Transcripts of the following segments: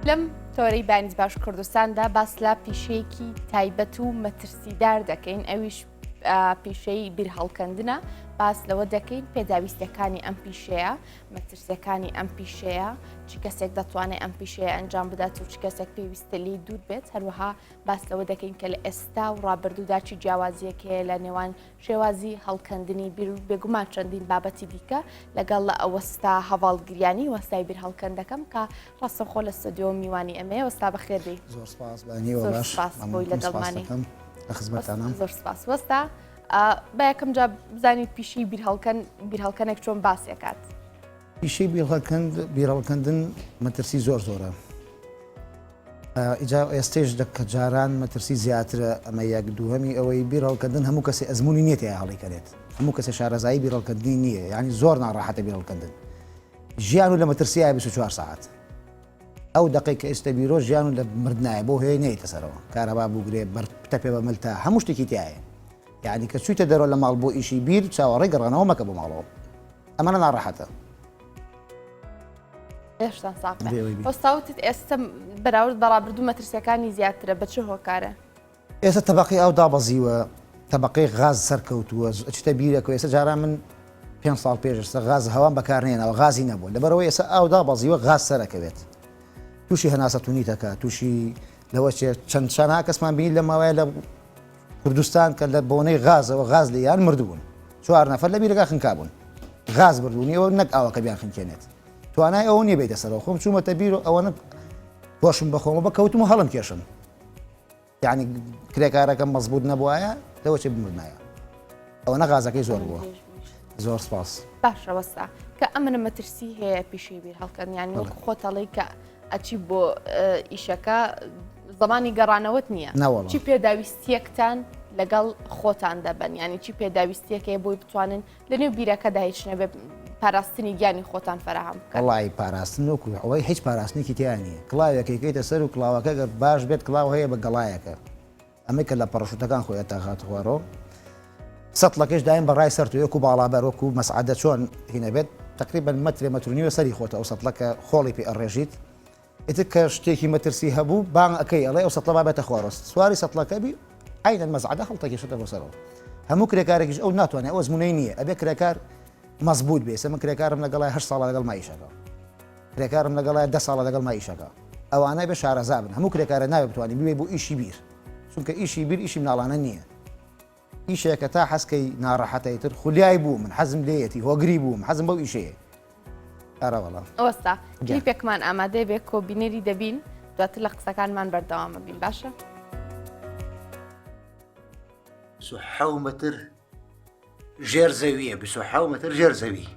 لەم تۆرەی بانیز باش کوردستاندا باس لە پیشەیەکی تایبەت و مەترسیدار دەکەین ئەویش پیشەی بیرهەڵکەندنە باس لەوە دەکەین پێداویستەکانی ئەم پیشەیە مەترسیەکانی ئەم پیشەیە چی کەسێک دەتوانێت ئەم پیشەیە ئەنجام بدات و چی کەسێک پێویستە لێی دوور بێت هەروەها باس لەوە دەکەین کە لە ئێستا و ڕابردوودا چی جیاوازیەک هەیە لە نێوان شێوازی هەڵکەندنی بیر و بێگومان چەندین بابەتی دیکە لەگەڵ لە ئەوەستا هەواڵگریانی وەستای بیرهەڵکەندەکەم کە ڕاستەخۆ لە ستۆدیۆ میوانی ئەمەیە وەستا بەخێر بێ زۆر سپاس بەنیوە باش بۆی لەگەڵمانی لە خزمەتتانم زۆر سپاس وەستا با یەکەم جا بزانیت پیشی بیرهەڵکەنێک چۆن باسیەکات پیشەی بیرهەڵکەندن مەترسی زۆر زۆرە ئیجا ئێستێش کە جاران مەترسی زیاترە ئەمە یەک دووهەمی ئەوەی بیرهەڵکەندن هەموو کەسێ ئەزمموی نیێت هەڵیکەرێت هەموو کەسێ شارەزایی بیرهەڵکەندنی نییە یعنی زۆر ناڕاحەتە بیرهەڵکەندن ژیان و لە مەترسیایە 24 ساعت ئەو دقی کە ئێستا بیرۆ ژیان و لە مردنایە بۆ هەیە نەیتە سەرەوە کارەبا بووگرێ بەرتە پێ بەملتا هەموو شتێکی تایە یعنی کە چوویتە دەرەوە لە ماڵ بۆ ئیشی بیر چاوەڕێ گەڕانەوە مەکە بۆ ماڵەوە ئەمانە ناڕاحەتە هێشتا ساقە وەستاوتت ئێستا بەراورد بەڕابردوو مەترسیەکانی زیاترە بە چه هۆکارە ئێستا تەبقی ئەو دابەزیوە تەبقی غاز سەرکەوتووە چتە بیرەکە ئێستا جاران من 5 ساڵ پێشستا غاز هەوام بەکارنێنەوە غازی نەبوو لەبەرەوەی ئێستا ئەو دابەزیوە غاز سەرەکەوێت تووشی هەناسەتونیتەکە تووشی لەوە چەند چەنا کەسمان بینی لە ماوەیە لە کوردستان کە لە بۆنەی غازەوە غاز لیان مردبوون 4 نەفەر لە بیرەکە خنکابوون غاز بردوونیەوە نەک ئاوەکە بیان خنکێنێت توانای ئەوە نییە بێتە سەرەوە خۆم چوومەتە بیر و ئەوەنە پۆشم بەخۆمە بە کەوتم و هەڵم کێشم یعنی کرێکارەکەم مەزبوط نەبووایە لەوە چێ بمردایە ئەوەنە غازەکەی زۆر بووە زۆر سپاس باشە وەستا کە ئەمنە مەترسی هەیە پیشەی بیرهەڵکردنیان وەکو خۆتەڵی کە ئەچی بۆ ئیشەکە زمانی گەڕانەوەت نییە چی پێداویستیەکتان لەگەڵ خۆتان دەبن ینی چی پێداویستیەکەیە بۆی بتوانن لە نێو بیرەکەدا هیچ نەبێ پاراستنی گیانی خۆتان فراهم بکەن وڵی پاراستن وەکو ئەوەی هیچ پاراستنێکی تیان نیە کڵاوێکەکەیتە سەر و کڵاوەکە گەر باش بێت کڵاو هەیە بە گەڵایەکە ئەمەی کە لە پەڕەشوتەکان خۆی تاغات خوارەوە سەتڵەکەش دایم بەڕای سەر و وەکو باڵابەر وەکو مەسعادە چۆن هینە بێت تقریبان مەترێ مەترونیوە سەری خۆتە ئەو سەتڵەکە خۆڵی پێ ئەڕێژیت ئیتر کە شتێکی مەترسی هەبوو بان ئەەکەی ئەڵێ ئەو سەتڵە بابێتە خۆڕست سواری سەتڵەکە بی عینەن مەزعادە هەڵتەکێشێتە بۆ سەرەوە هەموو کرێکارێکیش ئەو ناتوانێت ئەو ئەزمونەی نییە ئەبێ کرێکار مەزبوط بێ من کرێکارم لەگەڵای 8 ساڵە لەگەڵ مایشەکە کرێکارم لەگەڵای 10 ساڵە لەگەڵ مایشەکە ئەوانە بێ شارەزا بن هەموو کرێکارە ناوێت بتوانین بێ بۆ ئیشی بیر چونکە ئیشی بیر ئیشی مناڵانە نییە ئیشێکە تا حەسکەی ناڕەحەتەیتر خولیای بوو من حەزم لێیەتی هۆگری بووم حەزم بەو ئیشەیە ئەرەوەڵە ئەوەستا کلیپێکمان ئامادەیە بێ کۆبینەری دەبین دواتر لە قسەکانمان بەردەوامە بین باشە 27 متر ژێر زەویە 27 متر ژێر زەوی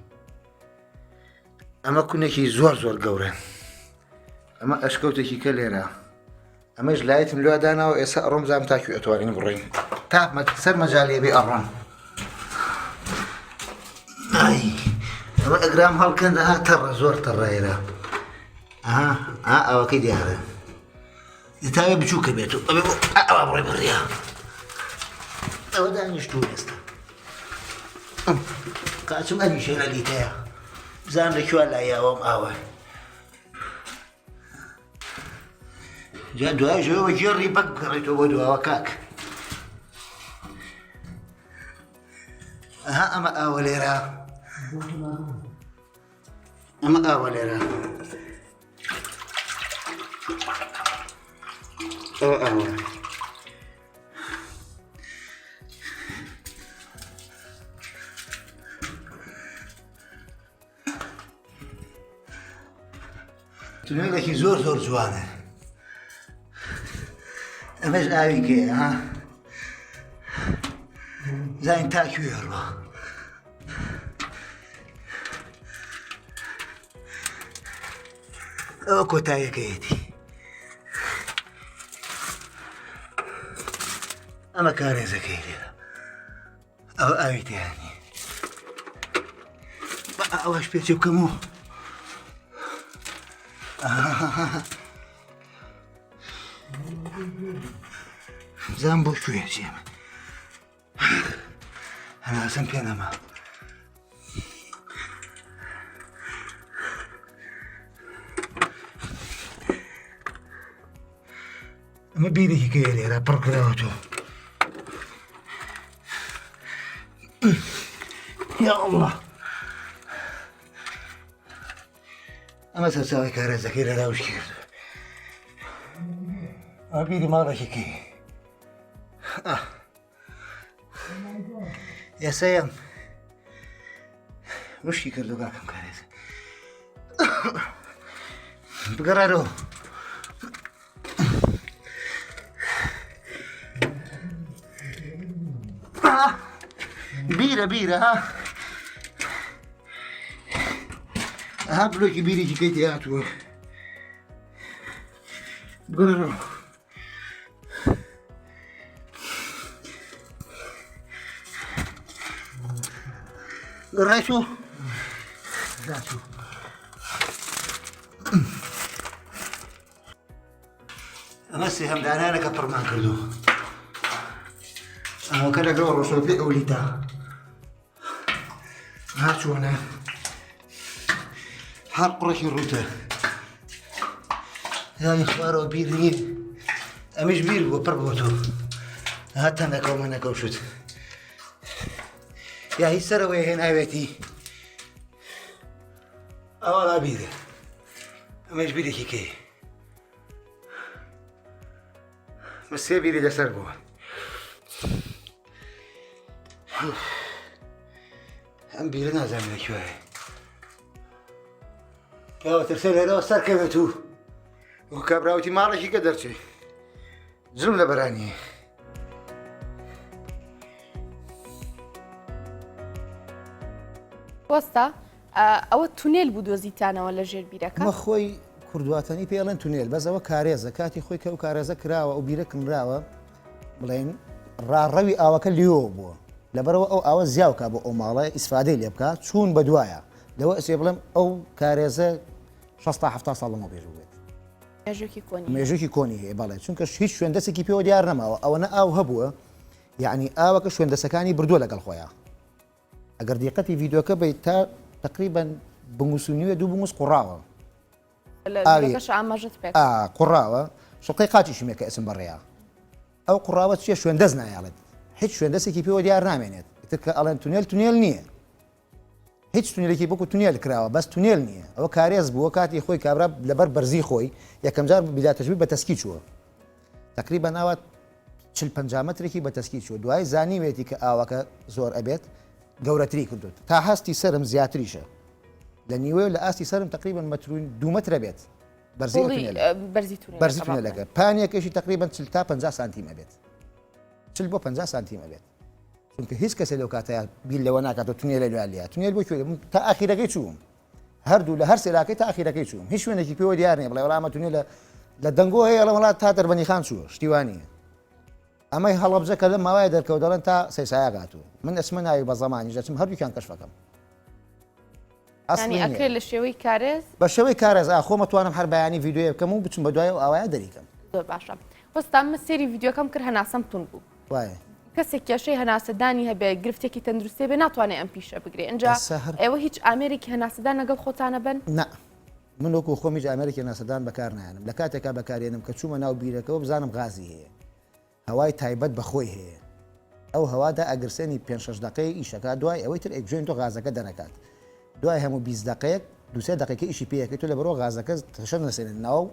ئەمە کونێکی زۆر زۆر گەورە ئەمە ئەشکەوتێکی کە لێرە ئەمەش لایەتم لێداناوە ئێستا ئەڕۆم زانم تاکو ئەتوانین بڕین تا سەر مەجاالێ بێ ئەڕۆن ئەمە ئەگرام هەڵکەندە ها تەڕە زۆر تەڕێرە ئەوەکەی دیارە تاوێ بچووکە بێت و ئەوە بڕێ بڕیا ئەوە دانیشتوو ئێستا قاچم ئەنیشێ لە لیتەیە بزانم لەکوێ لایەوەم ئاوە جا دوای ژەوە گێڕی بەک بگەڕێتەوە بۆ دواوە کاک ئەمە ئاوە لێرە ئەمە ئاوە لێرە ئەوە ئاوە تونێلێکی زۆر زۆر جوانە ئەمەش ئاوی کێە ها زین تاکوێڕوە ئەوە کۆتاییەکەیەتی ئەمە کارێزەکەی لێرە ئەوە ئاوی تیانی ئەوەش پێچێ بکەم و زان بۆ کوێ چێمە هەناسم پێ نەما ئەمە بیرێکی کێ لێرە پڕ کراوەتەوە یا الله ئەمە سەرچاوی کارێزەکەی لە لاوشکی کرد ئەمە بیری ماڵێکی کێ یاسەیان وشکی کردو کاکەم کارێزە بگەڕێرەوە بیرە ها بلۆکی بیرێکی کەی تێهاتووە بگەڕێرەوە گەڕایتۆ ئەمە سێهەمدانانەکە پڕمان کردو ئەوەکە لەگەڵ ڕۆژۆپی ئەولیتا ها چۆنە هەر قڕێکی ڕوتە یانی خوارەوە بیر نییە ئەمیش بیر بووە پڕ بۆ تۆ ها تەنەکەومە نەکەوشت یا هیچ سەرەوەی هێناوێتی ئەوەڵا بیرە ئەمەش بیرێکی کێ مە سێ بیری لەسەر بووە ئەم بیرە نازانم لەکوێیە پیاوە ترسە لێرەوە سەرکەوێت و وەکو کابراوەتی ماڵێکی کە دەرچێ زوم لە بەرانیە وەستا ئەوە تونێل بوو دۆزیتانەوە لە ژێر بیرەکە مە خۆی کوردواتانی پێڵێن تونێل بەزەوە کارێزە کاتی خۆی کە و کارێزە کراوە و بیرە کنراوە بڵێن ڕاڕەوی ئاوەکە لیۆ بووە لەبەرەوە ئەو ئاوە زیاوکە بۆ ئەو ماڵە ئیسفادەی لێ بکە چوون بە دوایە لەوە ئەسێ بڵێم ئەو کارێزە 60 ساڵەمە پێش بێت مێژوکی کۆنی هەیە بەڵێ چونکە هیچ شوێندەسێکی پێوە دیار نەماوە ئەوەنە ئاو هەبووە یعنی ئاوەکە شوێندەسەکانی بردووە لەگەڵ خۆیان ئەگەر دیقەتی ڤیددیۆکە بیت تا تقریبان بنگوسونیوە دوو بنگوس قوڕاوە قوڕاوە شڵقی قاچیشمێ کە ئەسم بەڕێیا ئەو قوڕاوە چیە شوێندەست نایڵێت هیچ شوێندەسێکی پێوە دیار نامێنێت ترکە ئەڵێن تونێل نییە هیچ تونێلێکی بۆکو تونێل کراوە بەس تونێل نییە ئەوە کارێز بووە کاتی خۆی کابرا لەبەر بەرزی خۆی یەکەم جار بیداتەژوی بە تەسکی چووە تقریبا ئاوا 40-50 مترێکی بە تەسکی چووە دوای زانیوێتی کە ئاوەکە زۆر ئەبێت گەورەتری کردوت تا هەستی سرم زیاتریشە لە نیوێ لە ئاستی سرم تقریبا مترون 2 مترە بێت بەرزی تونێلەکە پانیەکەشی تقریبا 40 تا 50 سانتیمە بێت 40 بۆ 50 سانتیمە بێت چونکە هیچ کەسێ لەو کاتەیە بیل لەوە ناکاتەوە تونێلە لێە تونێل بۆ کوێ تا ئاخیرەکەی چووم هەردوو لە هەر سێراکەی تا ئاخیرەکەی چووم هیچ شوێنێکی پێوە دیار نیە بڵێ وەڵامە تونێلە لە دەنگۆ هەیە لە وڵات تا دەربەنی خان چووە شتیوانیە ئەمەی هەڵەبجە کە لە ماوای دەرکەوت دەڵێن تا سەیسایە گاتووە من ئەسمە ناوی بە زەمانی دەچم هەردووکیان کەشفەکەم ئەکرێت لە شێوەی کارێز بە شێوەی کارێز خۆ مەتوانم هەر بەیانی ڤیددیۆ بکەم و بچم بە دوای و ئاوایە دەریکەم زۆر باشە وەستا من سێری ڤیددیۆکەم کرد هەناسەم تون بوو وایە کەسێک کێشەی هەناسەدانی هەبێ گرفتێکی تەندروستی بێ ناتوانێت ئەم پیشە بگرێ اینجا ئێوە هیچ ئامێرێکی هەناسەدان لەگەڵ خۆتانە بن نا من وەکو خۆمیش ئامێرێکی هەناسەدان بەکار نایەنم لە کاتێکا بەکارێنم کە چوومە ناو بیرەکەەوە بزانم غازی هەیە هەوای تایبەت بەخۆی هەیە ئەو هەوادا ئەگرسێنی 5-6 دقەی ئیشەکە دوای ئەوەی تر ئەگوێن تۆ غازەکە دەنەکات دوای هەموو 20 دقەیەک 2-3 دقیقە ئیشی پێەکەی تۆ لە بەرەوە غازەکە تەشە نەسێنن ناو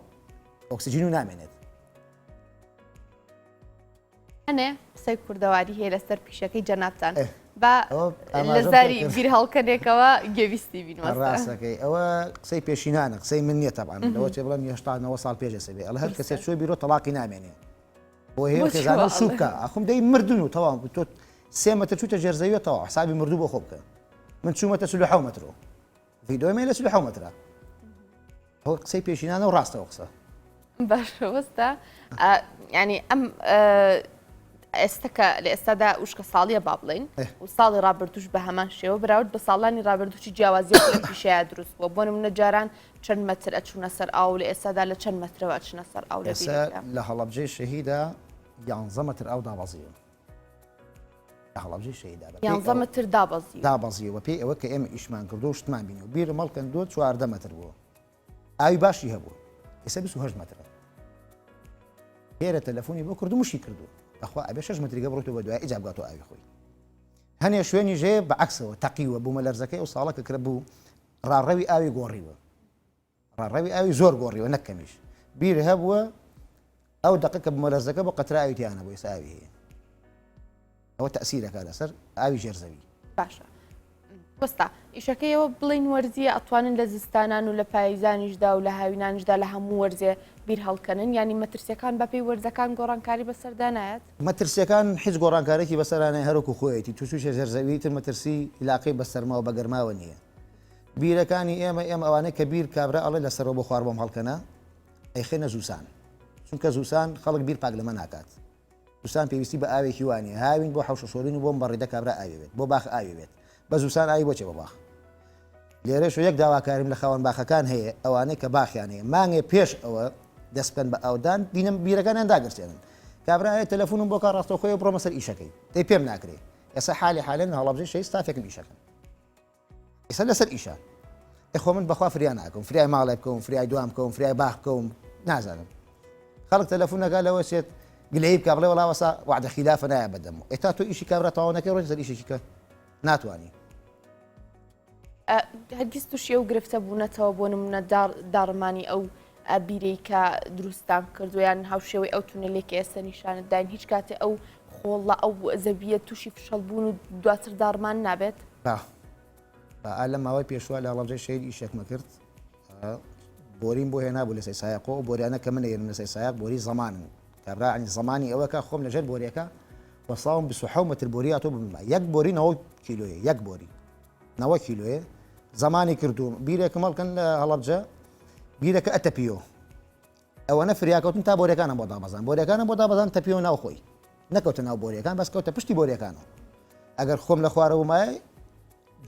ئۆکسسیژین و نامێنێت ئەنێ قسەی کوردەواری هەیە لەسەر پیشەکەی جەنابتان بە لە زاری بیر هەڵکەنێکەوە گەویستی بینڕاستەکەی ئەوە قسەی پێشینانە قسەی من نییە تەبان لەوە چێ بڵم 89 ساڵ پێشە بێ ئەڵ هەر کەسێک چۆ بیرۆ تەلاقی نامێنێ بۆ هەیە خێزانە سووکە ئەخم دەی مردن و تەواو تۆ 3 مەتر چوتە ژێرزەویەوە حسابی مردوو بۆ خۆ بکە من چوومەتە 37 مترۆ ڤیددیۆمێ لە 37 مترە ئەوە قسەی پێشینانە و ڕاستەوە قسە باشەوەستا ینی ئەم ئێستاکە لە ئێستادا وشکە ساڵیە با بڵێن و ساڵی ڕابردوش بە هەمان شێوە براود بە ساڵانی ڕابردوشی جیاوازیە لە پیشەیە دروست بووە بۆ نمونە جاران چەند مەتر ئەچوونە سەر ئاو لە ئێستادا لە چەند مەترەوە ئەچنە سەر ئاو لە هەڵەبجەی شەهیدا 11 متر ئاو دابەزیوە لە هەڵەبجەی شەهیدا 11 متر دابەزیەوە پێی ئەوە کە ئێمە ئیشمان کردو و شتمان بینی و بیر مەڵکەندووە 14 متر بووە ئاوی باشی هەبوو ئێستا 28 مترە هێرە تەلەفۆنی بۆ کرد و مشی کردو ئەخوا ئەبێ 6 متریگە بڕۆیتەوە بە دوای ئیجابگاتۆ ئاوی خۆی هەنێ شوێنی ژێ بەعکسەوە تەقیوە بوومە لەرزەکەی و ساڵە کە کرد بوو ڕاڕەوی ئاوی گۆڕیوە ڕاڕەوی ئاوی زۆر گۆڕیوە نەکەمیش بیر هەبووە ئەو دقیقە بوومە لەرزەکە بۆ قەترە ئاویتیانە بۆ ئێستا ئاوی هەیە ئەوە تەئسیرەکە لەسەر ئاوی ژێرزەوی باشە وەستا ئیشەکەیەوە بڵین وەرزیە ئەتوانن لە زستانان و لە پاییزانیشدا و لە هاوینانیشدا لە هەموو وەرزێ بیر هەڵکەنن ینی مەترسیەکان بەپێی وەرزەکان گۆڕانکاری بەسەردا نایەت مەترسیەکان هیچ گۆڕانکارێکی بەسەرانەیە هەروکو خۆیەتی تووشە ژێرزەوی تر مەترسی علاقەی بەسەرماوە بە گەرماوە نییە بیرەکانی ئێمە ئەوانەی کە بیر کابرا ئەڵێ لەسەرەوە بۆ خوار بۆم هەڵکەنە ئەیخێنە زووسان چونکە زووسان خەڵک بیر پاک لەمە ناکات زووسان پێویستی بە ئاوێکی وانە هاوین بۆ حەوشە شۆرین و بۆم بەڕێدە کابرا ئاوێت بۆ باخ ئاوێت بە زووسان ئاوی بۆچێ بە باخ لێرەش یەک داواکاریم لە خاوەن باخەکان هەیە ئەوانەی کە باخیان هەیە مانگێ پێش ئەوە دەستپێن بە ئەودان دینم بیرەکانیان داگرسێنن کابراایە تەلەفۆنم بۆ کار ڕاستەوخۆی بڕۆمە سەر ئیشەکەی دەی پێم ناکرێت ئێستا حالی حالێن هەڵەبژەی شەی ستافێکم ئیشەکەن ئێستا لەسەر ئیشە ئەخۆ من بەخوا فریان ناکەم فریای ماڵێ بکەم فریای دوام بکەم فریای باخ بکەم نازانم خەڵک تەلەفۆنەکە لەوە سێت گلەی بکە بڵێ وەڵا وەسا وعدە خلافە نایە بەدەم ئێتا تۆ ئیشی کابرا تەواو نەکەی ڕۆی سەر ئیشێکی کە ناتوانی هەرگیز تووشی ئەو گرفتە بوونەتەوە بۆ نمونە داڕمانی ئەو بیرەی کە دروستان کردویان هاوشێوەی ئەو تونەلێکی ئێستا نیشانت داین هیچ کاتێ ئەو خۆڵە ئەو زەویە تووشی فشەڵبوون و دواتر داڕمان نابێت لە ماوەی پێشوە لە هەڵەبجەی شەید ئیشێکمە کرد بۆریم بۆ هێنا بوو لە سەی سایقۆ بۆریانە کە منێرن لە سەی سایق بۆری زەمانن کابرا عنی زمانی ئەوەکە خۆم لەژێر بۆریەکە وەساوم 27 متر بۆری هاتۆ ببمە یەک بۆری 90 کیلۆیە یەک بۆری 90 کیلۆیە زمانی کردوم بیرێکم هەڵکەن لە هەڵەبجە بیرەکە ئەتەپیۆ ئەوەنە فریاکەوتن تا بۆریەکانم بۆ دابەزان بۆریەکانم بۆ دابەزان تەپیۆ ناو خۆی نەکەوتە ناو بۆریەکان بەس کەوتە پشتی بۆریەکانەوە ئەگەر خۆم لە خوارەوە مایە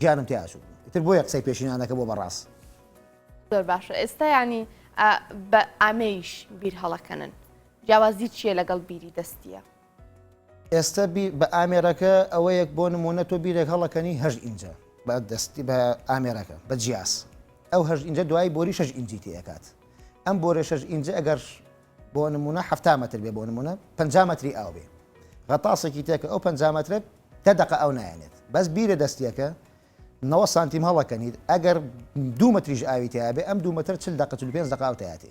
گیانم تیاچوو تر بۆ یە قسەی پێشینانەکە بۆ بەڕاست زۆر باشە ئێستا ینی بە ئامەیش بیر هەڵەکەنن جیاوازی چییە لەگەڵ بیری دەستیە ئێستا بە ئامێرەکە ئەوە یەک بۆ نمونە تۆ بیرێک هەڵەکەنی هەژ ئینجە بە دەستی بە ئامێرەکە بە جیاس ئەو هەژ ئینجە دوای بۆری 6 ئینجی تێکات ئەم بۆرە 6 ئینجە ئەگەر بۆ نمونە 7 متر بێ بۆ نمونە 5 متری ئاو بێ غەتاسێکی تێکە ئەو 5 مترە تەدەقە ئەو نایەنێت بەس بیرە دەستیەکە 90 سانتیم هەڵەکەنیت ئەگەر 2 متریش ئاوی تیا بێ ئەم 2 متر 40 دقیقە 45 دقیقە ئاو تایاتێ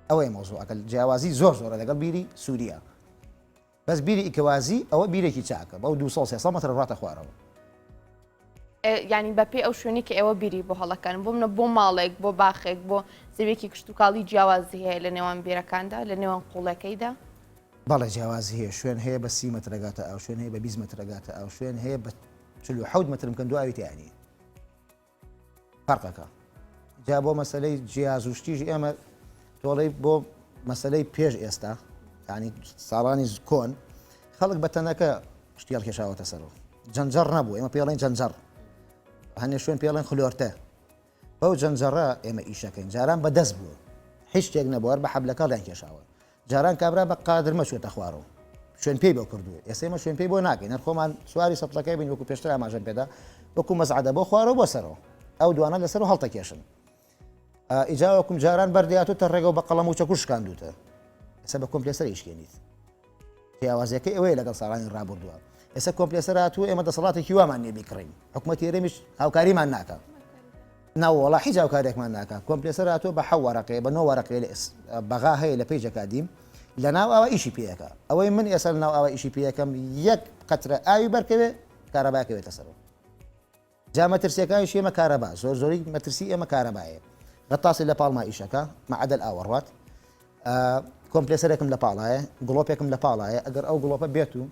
ئەوەی مۆزوعەکە جیاوازی زۆر زۆرە لەگەڵ بیری سووریا بەس بیری ئیکەوازی ئەوە بیرێکی چاکە بەو 200 متر ڕاتە خوارەوە ینی بەپێ ئەو شوێنی کە ئێوە بیری بۆ هەڵەکەن بۆ منە بۆ ماڵێک بۆ باخێک بۆ زەوێکی کشتتوکاڵی جیاوازی هەیە لە نێوان بیرەکاندا لە نێوان قوڵەکەیدا بەڵێ جیاوازی هەیە شوێن هەیە بە 30 مترگاتە ئەو شوێن هەیە بە 20 مترگاتە ئەو شوێن هەیە بە 47 مترم کەن دو ئاویتیانی فەرقەکە جا بۆ مەسلەی جیازوشتیژ ئێمە تۆڵی بۆ مەسلەی پێش ئێستا ینی ساڵانی کۆن خەڵک بەتەنەکە شتیال کێشاوەتە سەرەوە جەنجەر نەبوو ئێمە پێڵێن جەنجەر هەنێ شوێن پێڵێن خلۆرتە بەو جەنجەڕە ئێمە ئیشەکەین جاران بەدەست بووە هیچ شتێک نەبووە بە حەبلەکە لایان کێشاوە جاران کابرا بە قادر مەچێتە خوارەوە شوێن پێی بۆ کردووە ئێستا ئێمە شوێن پێی بۆ ناکەین هەرخۆمان سواری سەپلەکەی بین وەکو پێشتر ئاماژەم پێدا وەکو مەزعەدە بۆ خوارەوە بۆ سەرەوە ئەو دوانە لەسەر هەڵتە کێشن ئیجا وەکوم جاران بەردەیاتوتە ڕێگە بە قەڵەم و چەکوش شکاندوتە ئێستا بە کۆمپلێسەر ئیشکێنیت جیاوازیەکەی ئەوەیە لەگەڵ ساڵانی ڕابردووە ئێستا کۆمپلێسەر هاتووە ئێمە دەسەڵاتێکی وامان نێ بیکڕین حکومەتی هەرێمیش هاوکاریمان ناکە ناوەڵا هیچ هاوکارێکمان ناکە کۆمپلێسەر هاتووە بە 7 وەرەقەیە بە 9 وەرەقەیە بەغا هەیە لە پێیجەکە دیم لە ناو ئەوە ئیشی پێەکە ئەوەی من ئێستا لە ناو ئەوە ئیشی پێەکەم یەک قەترە ئاوی بەرکەوێ کارەباکەوێتە سەرەوە جا مەترسیەکانی ئێمە کارەبا زۆر زۆری مەترسی ئێمە کارەبایە غەتاسی لە پاڵما ئیشەکە معدل ئاوەڕات کۆمپلێسەرێکم لە پاڵایە گڵۆپێکم لە پاڵایە ئەگەر ئەو گڵۆپە بێت و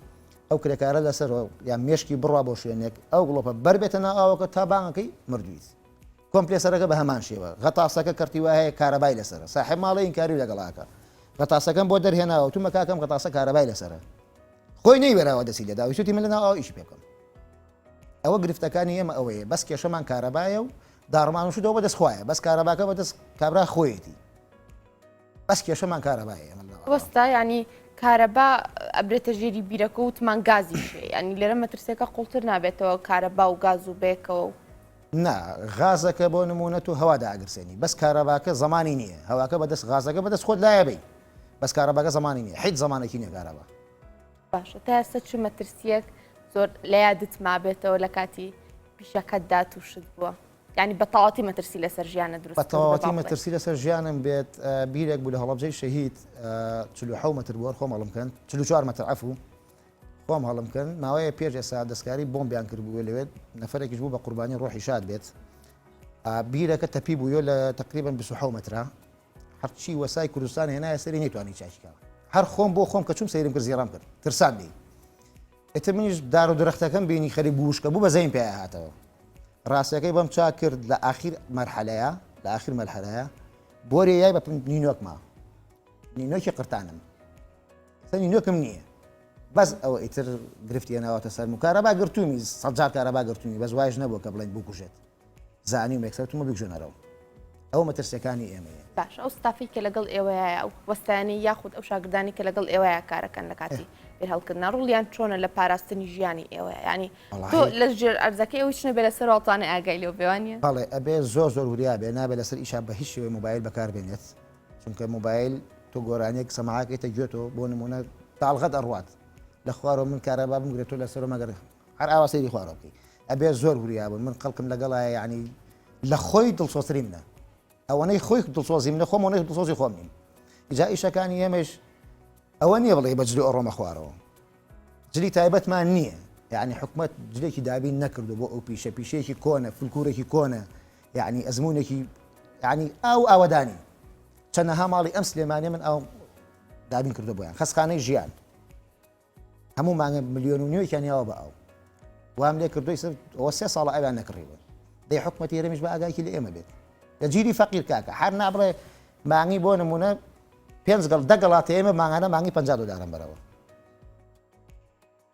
ئەو کرێکارە لەسەرەوە یان مێشکی بڕوا بۆ شوێنێک ئەو گڵۆپە بەربێتە ناو ئاوەکە تا بانگەکەی مردویت کۆمپلێسەرەکە بە هەمان شێوە غەتاسەکە کەرتی وایە کارەبای لەسەرە ساحب ماڵی ئینکاری لەگەڵاکە غەتاسەکەم بۆ دەرهێناوە تو مەکاکەم غەتاسە کارەبای لەسەرە خۆی نەیوەراوە دەسی لێدا ویستی من لە ناو ئاو ئیشی پێ بکەم ئەوە گرفتەکانی ئێمە ئەوەیە بەس کێشەمان کارەبایە و داڕمانشدەوە بەدەستخوایە بەس کارەباکە بەدەست کابرا خۆیەتی بەس کێشەمان کارەبایە وەستا ینی کارەبا ئەبرێتە ژێری بیرەکە وتمان گازی شێ ینی لێرە مەترسێکە قوڵتر نابێتەوە کارەبا و گاز و بێکەوە نا غازەکە بۆ نمونەت و هەوادا ئاگرسێنی بەس کارەباکە زمانی نییە هەواکە بەدەست غازەکە بەدەست خۆت لایە بی بەس کارەباگە زمانی نییە هیچ زمانێکی نییە کارەبا. باشە تا ئێستا چ مەترسیەک زۆر لە یادت مابێتەوە لە کاتی پیشەکەتدا تووشت بووە؟ ینی بە تەواتی مەترسی لەسەر ژیانە دروست بە تەواتی مەترسی لەسەر ژیانم بێت بیرێک بوو لە هەڵەبجەی شەهید 47 متر بووە خۆم هەڵم بکەن 44 متر عەفوو خۆم هەڵم بکەن ماوەیە پێش ئێستا دەستکاری بۆمبیان کرد بووە لەوێت نەفرێکیش بوو بە قوربانی ڕۆحی شاد بێت بیرەکە تەپی بووە لە تقریبا 27 مترە هەرچی وەسای کوردستان هێنایە سەری نەیتوانی چاکیکە هەر خۆم بۆ خۆم کە چوم سەیرم کرد زیێڕام کرد ترسان بی ئێتر منیش دار و درەختەکەم بینی خەری بوشکە بوو بە زەین پێ هاتەوە ڕاستەکەی بەم چا کرد لە ئاخیر مەرحەلەیە بۆرێ یای بە نینۆکما نینۆکی قرتانم سە نینۆکم نییە بەس ئەوە ئیتر گرفتی ناواتە سەرم و کارەبا گرتومی سەجار کارەبا گرتومی بەس وایش نەبووە کە بڵێن بکوژێت زانی و مێکسەرتمە بگژێنەرەوە ئەو مەترسیەکانی ئێمەیە باش ئەو ستافی کە لەگەڵ ئێوەیە ئەو وەستانی یاخود ئەو شاگردانی کە لەگەڵ ئێوەیە کارەکەن لە کاتی هەڵکردنا ڕوڵیان چۆنە لە پاراستنی ژیانی ئێوەیە ینی تۆ لە ژێر ئەرزەکەی ئەوی چنە بێ لەسەر ئەڵتانە ئاگای لێو بێوانە بەڵێ ئەبێ زۆر وریا بێ نابێت لەسەر ئیشا بە هیچ شێوەی موبایل بەکاربێنێت چونکە موبایل تۆ گۆرانێک سەماعاکەیتە گوێتەوە بۆ نمونە تاڵغەت ئەڕوات لە خوارەوە من کارەبا بمگرێتەوە لەسەر مەگەر هەر ئاوا سەیری خوارەوە بکەی ئەبێ زۆر وریا بوون من خەڵکم لەگەڵایە یعنی لە خۆی دڵسۆزتری منە ئەوەنەی خۆی دڵسۆزی منە خۆم ئەوەنەی دڵسۆزی خۆم نیم ئیجا ئیشەکانی ئێمەش ئەوە نییە بڵێ بە جلی ئەڕۆمە خوارەوە جلی تایبەتمان نییە یعنی حکومت جلێکی دابین نەکردو بۆ ئەو پیشەیەکی کۆنە فولکوورێکی کۆنە یعنی ئەزمونێکی یعنی ئەو ئاوەدانی چەندەها ماڵی ئەم سلێمانێ من ئەو دابین کردو بۆیان خەسخانەی ژیان هەموو مانگە ملیۆن و نیوەیان یاوە بە ئەو وام لێ کردوی ئەوە 3 ساڵە ئەویان نەکڕیوە دەی حکومەتی هەرێمیش بە ئاگایکی لە ئێمە بێت لە جیری فەقیر کاکە هەر نابڕێ مانگی بۆ نمونە 5 دەگەڵاتی ئێمە مانگانە مانگی 50 دلارم بەرەوە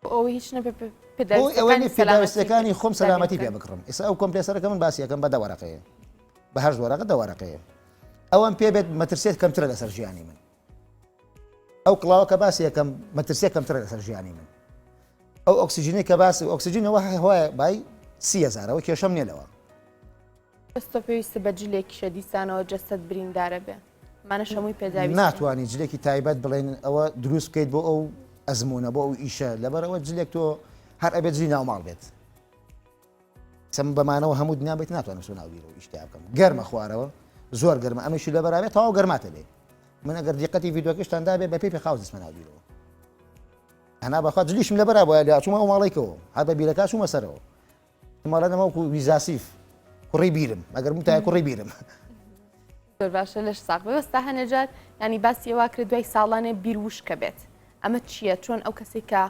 ئەوە هیچ ئەوەی پێداویستەکانی خۆم سەلامەتی پێ بکڕم ئێستا ئەو کۆمپلێسەرەکە من باسیەکەم بە دەوەرەقەیە بە هەر وەرەقە دەوەرەقەیە ئەوەم پێ بێت مەترسێت کەمترە لەسەر ژیانی من ئەو کڵاوە کە باسیەکەم مەترسێت کەمترە لەسەر ژیانی من ئەو ئۆکسسیژینی کە باسی ئۆکسسیژینەوە هەیە بای 30,000ەوە کێشەم نیە لەوە ئەستۆ پێویستە بە جلێکیشە دیسانەوە جەستت بریندارە بێ مانە شەمووی پێداویست ناتوانانی جلێکی تایبەت بڵێن ئەوە دروست بکەیت بۆ ئەو ئەزمونە بۆ ئەو ئیشە لەبەرەوە جلێک تۆ هەر ئەبێت جلی ناوماڵ بێت سم بەمانەوە هەموو دنیا بێت ناتوانم سو ناوبیرەوە ئیشتیا بکەم گەرمە خوارەوە زۆر گەرمە ئەمەشی لەبەرابێت تەواو گەرماتە بێ من ئەگەر دیقەتی ڤیدۆکەشتاندا بێ بە پێی خاوز دەسمە ناوبیرەوە ئەنا بەخوا جلیشم لەبەرا بۆ لە چوومە ئەو ماڵێکەوە هەر بە بیرەکە چوومە سەرەوە ماڵە نەماوەکو ویزاسیف کوڕی بیرم ئەگەر متای کوڕی بیرم زۆر باشە لەش ساق بەستا هەنەجات ینی باسی ئەوە کرد دوای ساڵانێ بیروشکە بێت ئەمە چییە چۆن ئەو کەسی کە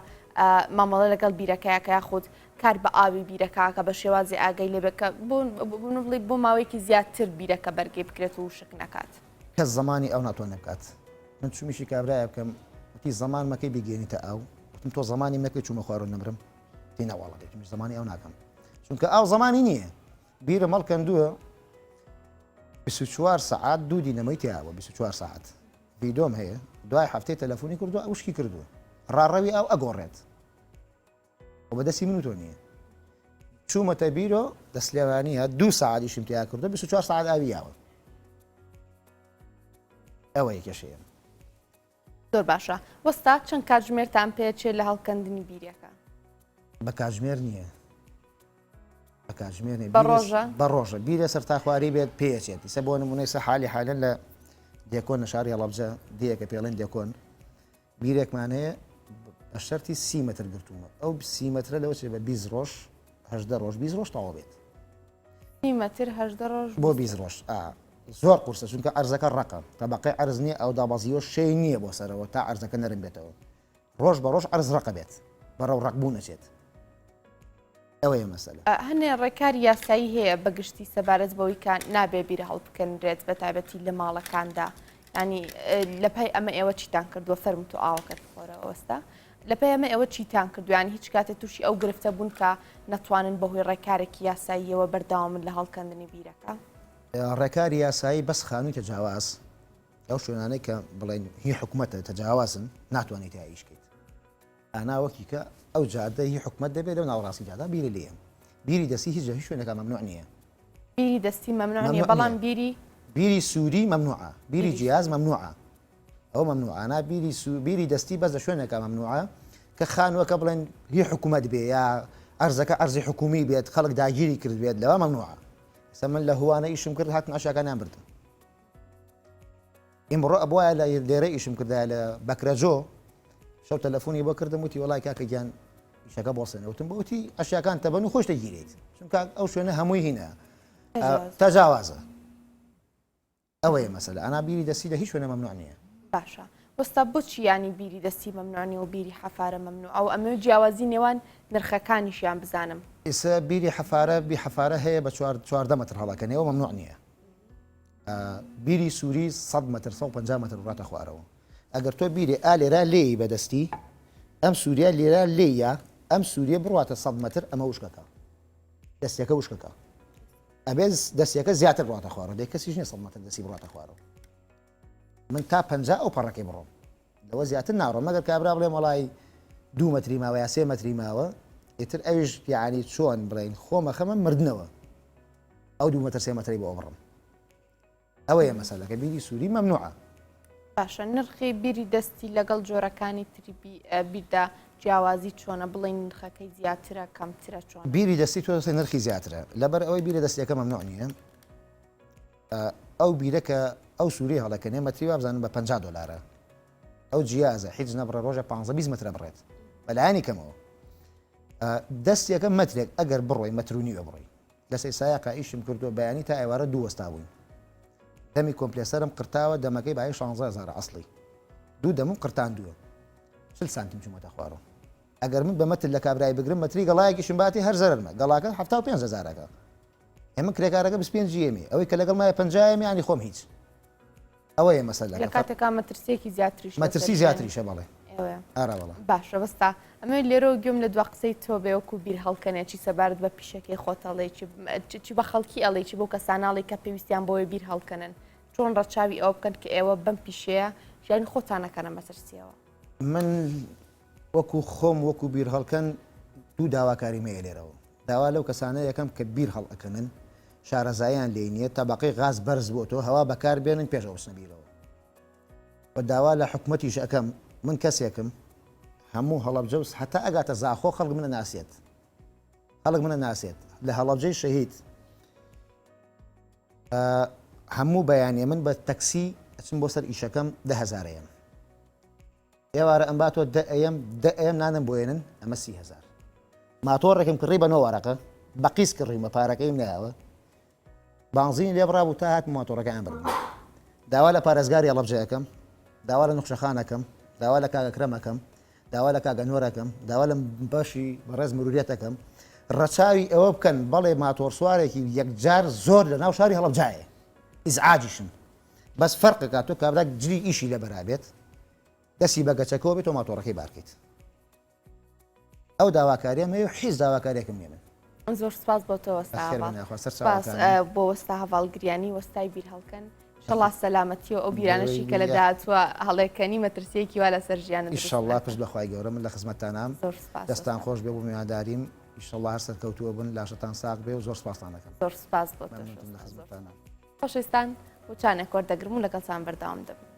مامەڵە لەگەڵ بیرەکەیەکە یاخود کار بە ئاوی بیرەکەکە بە شێوازی ئاگەی لێبەکە بڵێ بۆ ماوەیەکی زیاتر بیرەکە بەرگێ بکرێت و شک نکات کەس زمانی ئەو ناتوان بکات من چومیشی کابرایە بکەم وتی زمان مەکەی بگەێنیتە ئەو وتم تۆ زمانی مەکەی چوومە خوارەوە نەمرم تی ناوەڵە دێتمیش زمانی ئەو ناکەم چونکە ئەو زمانی نییە بیرە مەڵ کەندووە 24 ساعات دوو دینەمەی تیاوە 24 ساعت ڤیدۆم هەیە دوای هەفتەی تەلەفۆنی کردووە ئەوشکی کردووە ڕاڕەوی ئەو ئەگۆڕێت و بەدەستی من تۆ نییە چوومەتە بیرۆ دەسلێوانیە 2 ساعتیشم تیا کردو 24 ساعت ئاوی یاوە ئەوە یەکێشەیە زۆر باشە وەستا چەند کاتژمێرتان پێچێت لە هەڵکەندنی بیرەکە بە کاتژمێر نییە بە کاتژمێر بە ڕۆژە بیرە سەر تاخواری بێت پێچێت سە بۆ نمونەی سە حالی حالەن لە دێکۆن لە شاری هەڵەبجە دیەکە پێڵێن دێکۆن بیرێکمان هەیە بە شەرتی 30 متر گرتوومە ئەو 30 مترە لەوە چێ بە 20 ڕۆژ 18 ڕۆژ 20 ڕۆژ تەواو بێت 30 متر 18 ڕۆژ بۆ 20 ڕۆژ زۆر قورسە چونکە ئەرزەکە ڕقە تەبەقەی ئەرز نییە ئەو دابەزیەوە شەی نییە بۆ سەرەوە تا ئەرزەکە نەرم بێتەوە ڕۆژ بە ڕۆژ ئەرز ڕقە بێت بەڕەو ڕقبوو نەچێت ئەوەیە مەسەلە هەنێ ڕێکاری یاسایی هەیە بەگشتی سەبارەت بەوەی کە نابێ بیرە هەڵبکەنرێت بە تایبەتی لە ماڵەکاندا ینی لە پای ئەمە ئێوە چیتان کردووە فەرمت و ئاوەکەت خۆرەوە وەستا لە پای ئەمە ئێوە چیتان کردویان هیچ کاتێ تووشی ئەو گرفتە بوون کە نەتوانن بەهۆی ڕێکارێکی یاساییەوە بەرداوامن لە هەڵکەندنی بیرەکە ڕێکاری یاسایی بەس خانووی تەجاواز ئەو شوێنانەی کە بڵێن هی حکوومەتە تەجاوازن ناتوانێت یایشکەیت ئاناوەکی کە ئەو جادە هی حکوومەت دەبێت لەو ناوەڕاستی جادا بیری لێە بیری دەستی هیچ شوێنەکە مەمنوع نییە بیری دەستی مەمنوع نییە بەڵام بیری سووری مەمنوعە بیری جیاز مەمنوعە ئەو مەمنوعانە بیری دەستی بەس لە شوێنێکە مەمنوعە کە خانووەکە بڵێن هی حکوومەت بێ یا ئەرزەکە ئەرزی حکومی بێت خەڵک داگیری کرد بێت لەوە مەمنوعە سە من لە هوانە ئیشم کرد هاتن ئەشاکانیان بردم ئیمڕۆ ئەبوایە لە لێرە ئیشم کردا لە بەکرەجۆ شەو تەلەفۆنی بۆ کردم وتی وڵای کاکە گیان ئیشەکە بۆسێنە وتم بۆتی ئەشیاکان تەبەن و خۆش دەگیرێت چونکە ئەو شوێنە هەمووی هینە تەجاوازە ئەوەیە مەسەلە ئەنا بیری دەستی لە هیچ شوێنە مەمنوع نییە باشە وەستا بۆچی ینی بیری دەستی مەمنوعنی و بیری حەفارە مەمنوع ئەو ئەمە جیاوازی نێوان نرخەکانیشیان بزانم ئێستا بیری حەفارە هەیە بە 14 متر هەڵەکەنەوە مەمنوع نییە بیری سووری 100 متر 150 متر ڕاتە خوارەوە ئەگەر تۆ بیری ئالێرا لێی بەدەستی ئەم سووریا لێرا لێیە ئەم سووریە بڕاتە 100 متر ئەمە وشکەکە دەستیەکە وشکەکە ئەبێ دەستیەکە زیاتر ڕاتە خوارەوە دەی کەسیش نیە 100 متر دەستی بڕاتە خوارەوە من تا 50 ئەو پەڕەکەی بڕۆم لەوە زیاتر ناڕۆم مەگەر کابرا بڵێم وڵی 2 متری ماوە یا 3 متری ماوە ئیتر ئەویش یعنی چۆن بڵێن خۆمە خەمە مردنەوە ئەو 2 متر 3 متری بۆ بڕم ئەوەیە مەسەلەکە بیری سووری مەمنوعە باشە نرخی بیری دەستی لەگەڵ جۆرەکانی تری بیردا جیاوازی چۆنە بڵین نرخەکەی زیاترە کەمترە چۆن بیری دەستی تۆ نرخی زیاترە لەبەر ئەوەی بیرە دەستیەکە مەمنوع نییە ئەو بیرەکە ئەو سووری هەڵەکەنێ مەتری وابزانم بە 50 دلارە ئەو جیازە هیچ نەبڕە ڕۆژە 15 مترە بڕێت بەلایانی کەمەوە دەستیەکە مەترێک ئەگەر بڕۆی مەترونی بڕۆی دەستی سایقا ئیشم کردو بەیانی تا ئێوارە 2 وەستا بووین دەمی کۆمپلێسەرم قرتاوە دەمەکەی بای 16,000 ئەسڵی 2 دەمم قرتان دووە 40 سانتیم چمەتە خوارەوە ئەگەر من بە مەتر لە کابرای بگرم مەتری گەڵایەکیشم باتی هەر زەرمە گەڵاکە 75,000ەکە ئێمە کرێکارەکە 25 جیێمی ئەوەی کە لەگەڵ مایە 50 ینی خۆم هیچ ئەوەیە مەسەلە لە کاتێکا مەترسیەکی زیاتریش مەترسی زیاتریشە بەڵێ ئاراوەڵە باشە بەستا ئەمە لێرە گوێم لە دوا قسەی تۆ بێوەکو بیر هەڵکەنێکی سەبارەت بە پیشەکەی خۆتەڵێ چی بە خەڵکی ئەڵێکی بۆ کەساناڵی کە پێویستیان بۆی بیر هەڵکەنن چۆن ڕەچاوی ئەو بکەن کە ئێوە بەم پیشەیە ژیانی خۆتانەکەنە مەترسیەوە من وەکو خۆم وەکو بیر هەڵکەن دوو داواکاری مەیە لێرەوە داوا لەو کەسانە یەکەم کە بیر هەڵەکەنن شارەزاییان لێ نییە تەبەقەی غاز بەرز بۆ تۆ هەوا بەکار بێنن پێشەوە بچنە بیرەوە بە داوا لە حکوومەتیش ئەەکەم من کەسێکم هەموو هەڵەبجە هەتا ئەگاتە زاخۆ خەڵک منە ناسێت خەڵک منە ناسێت لە هەڵەبجەی شەهید هەموو بەیانێ من بە تەکسی ئەچم بۆ سەر ئیشەکەم 10,000 ئێوارە ئەم باتۆ ئەم نانم بۆێنن ئەمە 30,000 ماتۆڕێکم کڕی بە نۆوەڕەکە بەقیس کڕیمە پارەکەیم نایەوە بانزین لێ بڕابوو تا هات ماتۆڕەکەیان بردم داوا لە پارێزگاری هەڵەبجەکەم داوا لە نوخشەخانەکەم داوا لە کاگەکرەمەکەم داوا لە کاگەنۆرەکەم داوا لە بەشی بەڕێز مرورێتەکەم ڕەچاوی ئەوە بکەن بەڵێ ماتۆر سوارێکی یەکجار زۆر لە ناو شاری هەڵەبجایە ئیزعاجیشم بەس فەرقەکە تۆ کابرا جلی ئیشی لە بەرابێت دەستی بە گەچەکەەوە بێت تۆ ماتۆڕەکەی بارکەیت ئەو داواکاریە مەوێ هیچ داواکاریەکەم نیە من زۆر سپاس بۆ تۆ وەستا بۆ وەستا هەواڵگریانی وەستای بیر هەڵکەن شڵا سەلامەتیەوە ئەو بیرانەشی کە لە داهاتوە هەڵێکەنی مەترسیەکی وا لە سەر ژیانە ئینشەڵڵا پشت بەخوای گەورە من لە خزمەتتانام دەستان خۆش بێ بۆ میوانداریم ئینشەڵڵا هەر سەرکەوتووە بن لاشتان ساق بێ و زۆر سپاسان دەکەم زۆر سپاس بۆ خۆشەویستان بۆ چانێک وەردەگرم و لەگەڵتان بەردەوام دەبم